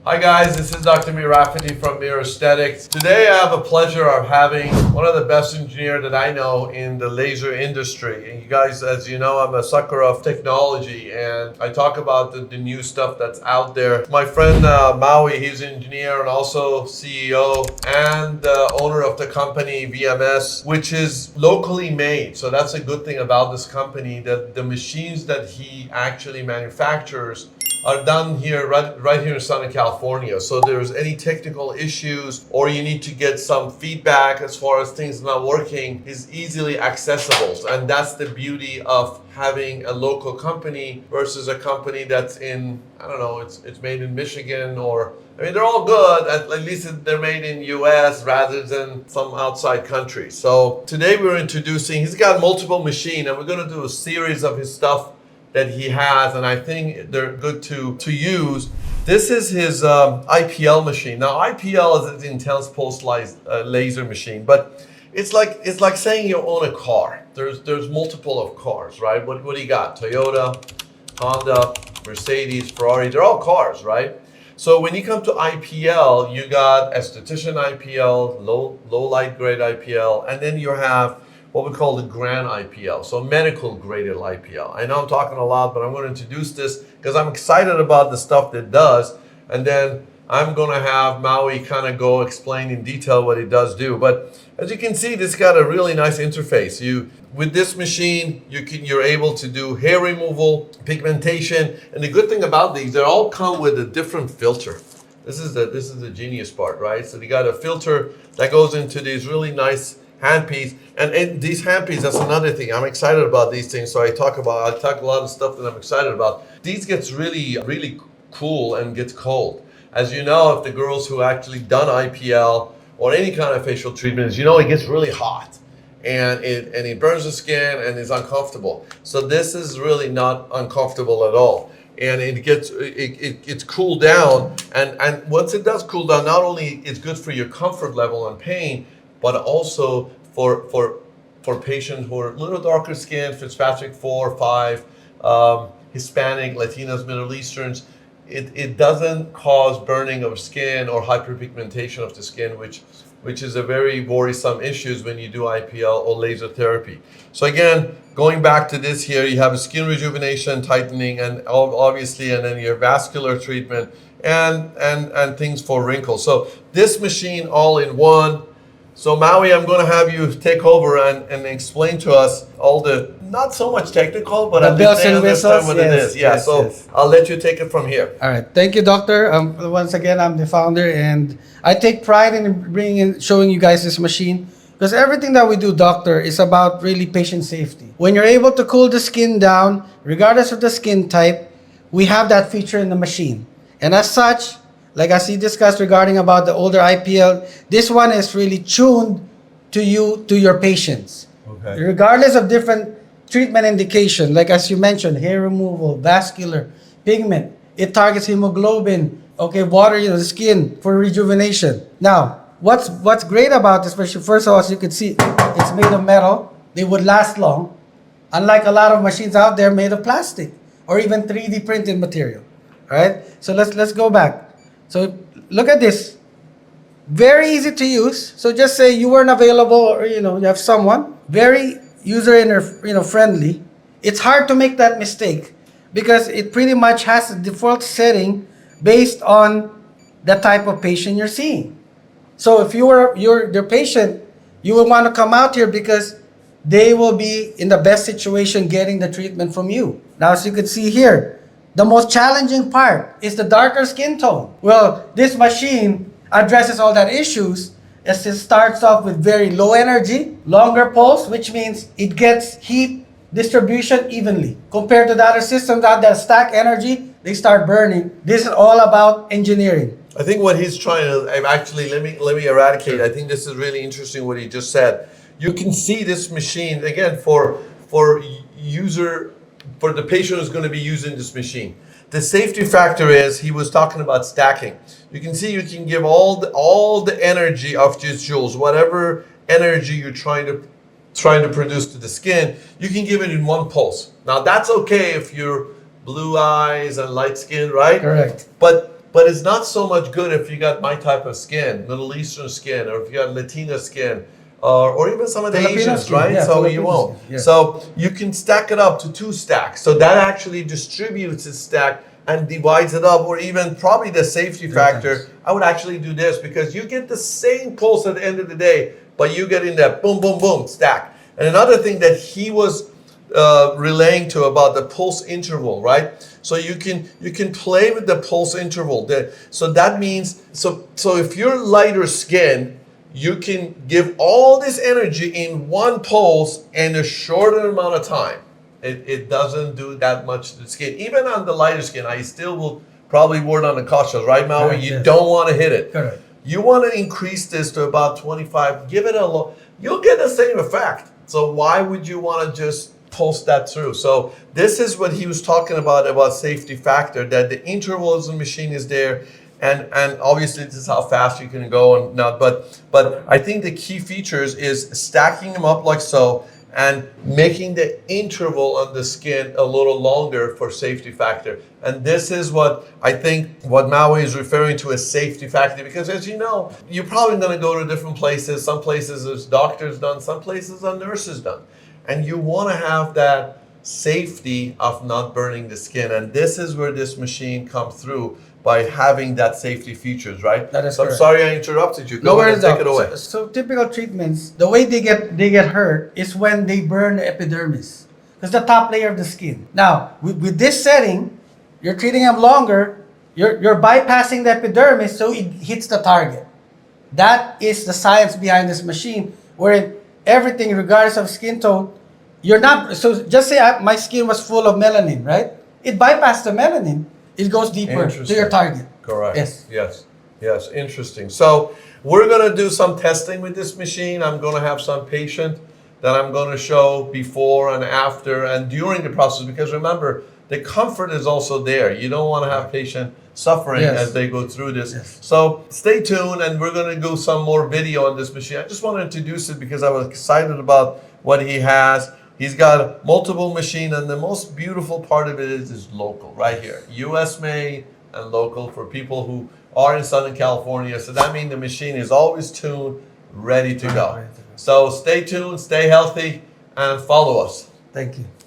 Hi guys, this is Dr. Mira from Mira Aesthetics. Today I have a pleasure of having one of the best engineers that I know in the laser industry. And you guys, as you know, I'm a sucker of technology and I talk about the new stuff that's out there. My friend Maui, he's an engineer and also CEO and owner of the company VMS, which is locally made. So that's a good thing about this company, that the machines that he actually manufactures are done here, right here in Southern California. So there's any technical issues or you need to get some feedback as far as things not working is easily accessible. And that's the beauty of having a local company versus a company that's in, I don't know, it's made in Michigan or, I mean, they're all good. At least they're made in US rather than some outside country. So today we're introducing, he's got multiple machines and we're gonna do a series of his stuff that he has, and I think they're good to use. This is his IPL machine. Now IPL is an intense pulse laser machine, but it's like saying you own a car. There's multiple of cars, right? What do you got? Toyota, Honda, Mercedes, Ferrari. They're all cars, right? So when you come to IPL, you got esthetician IPL, low light grade IPL, and then you have what we call the Grand IPL, so medical graded IPL. I know I'm talking a lot, but I'm going to introduce this because I'm excited about the stuff that it does, and then I'm going to have Maui kind of go explain in detail what it does do. But as you can see, this got a really nice interface. With this machine, you're able to do hair removal, pigmentation, and the good thing about these, they all come with a different filter. This is the genius part, right? So you got a filter that goes into these really nice handpiece, and these handpiece, that's another thing. I'm excited about these things, so I talk a lot of stuff that I'm excited about. These gets really cool and gets cold. As you know, if the girls who actually done IPL or any kind of facial treatments, you know it gets really hot and it burns the skin and it's uncomfortable. So this is really not uncomfortable at all. And it gets cooled down, and once it does cool down, not only it's good for your comfort level and pain, but also for patients who are a little darker skin, Fitzpatrick IV, 5, Hispanic, Latinos, Middle Easterns, it doesn't cause burning of skin or hyperpigmentation of the skin, which is a very worrisome issue when you do IPL or laser therapy. So again, going back to this here, you have a skin rejuvenation, tightening, and obviously, and then your vascular treatment and things for wrinkles. So this machine all in one. So Maui, I'm going to have you take over and explain to us all the, not so much technical, but the bells and whistles, what it is. Yeah, yes. I'll let you take it from here. All right, thank you, Doctor. Once again, I'm the founder, and I take pride in showing you guys this machine because everything that we do, Doctor, is about really patient safety. When you're able to cool the skin down, regardless of the skin type, we have that feature in the machine, and as such, like as you discussed regarding about the older IPL, this one is really tuned to your patients. Okay. Regardless of different treatment indication, like as you mentioned, hair removal, vascular, pigment, it targets hemoglobin, okay, water, the skin for rejuvenation. Now, what's great about this machine, first of all, as you can see, it's made of metal. They would last long, unlike a lot of machines out there made of plastic or even 3D printed material. All right, so let's go back. So look at this, very easy to use. So just say you weren't available, or you have someone, very user friendly. It's hard to make that mistake because it pretty much has a default setting based on the type of patient you're seeing. So if you're the patient, you will want to come out here because they will be in the best situation getting the treatment from you. Now, as you can see here, the most challenging part is the darker skin tone. Well, this machine addresses all that issues as it starts off with very low energy, longer pulse, which means it gets heat distribution evenly. Compared to the other systems that stack energy, they start burning. This is all about engineering. I think what he's trying to, actually, let me eradicate. I think this is really interesting what he just said. You can see this machine, again, for the patient who's going to be using this machine. The safety factor is, he was talking about stacking. You can see you can give all the energy of these joules, whatever energy you're trying to produce to the skin, you can give it in one pulse. Now that's okay if you're blue eyes and light skin, right? Correct. But But it's not so much good if you got my type of skin, Middle Eastern skin, or if you got Latina skin, or even some of the Filipino Asians, skin, right? yeah, So you Filipino won't. skin, yeah. So you can stack it up to 2 stacks. So that actually distributes its stack and divides it up, or even probably the safety factor. I would actually do this because you get the same pulse at the end of the day, but you get in that boom, boom, boom stack. And another thing that he was relaying to about the pulse interval, right? So you can play with the pulse interval. So that means so if you're lighter skin, you can give all this energy in one pulse in a shorter amount of time. It doesn't do that much to the skin. Even on the lighter skin, I still will probably word on the cautious, right, Maui? Correct, You yes. don't want to hit it. Correct. You want to increase this to about 25. Give it a low. You'll get the same effect. So why would you want to just pulse that through? So this is what he was talking about safety factor, that the intervals in the machine is there. And obviously this is how fast you can go and not, but I think the key features is stacking them up like so and making the interval on the skin a little longer for safety factor. And this is what I think what Maui is referring to as safety factor, because as you know, you're probably going to go to different places. Some places there's doctors done, some places are nurses done. And you want to have that safety of not burning the skin. And this is where this machine comes through by having that safety features, right? That is so I'm correct. sorry I interrupted you. No Go ahead worries, and take it Doc. away. So typical treatments, the way they get hurt is when they burn the epidermis. Because the top layer of the skin. Now, with this setting, you're treating them longer, you're bypassing the epidermis so it hits the target. That is the science behind this machine, wherein everything, regardless of skin tone, you're not, so just say my skin was full of melanin, right? It bypassed the melanin, it goes deeper to your target. Correct. Yes. Yes. Interesting. So we're going to do some testing with this machine. I'm going to have some patient that I'm going to show before and after and during the process, because remember, the comfort is also there. You don't want to have patient suffering as they go through this. Yes. So stay tuned, and we're going to do some more video on this machine. I just want to introduce it because I was excited about what he has. He's got multiple machine, and the most beautiful part of it is local, right here. US made and local for people who are in Southern California. So that means the machine is always tuned, ready to go. So stay tuned, stay healthy, and follow us. Thank you.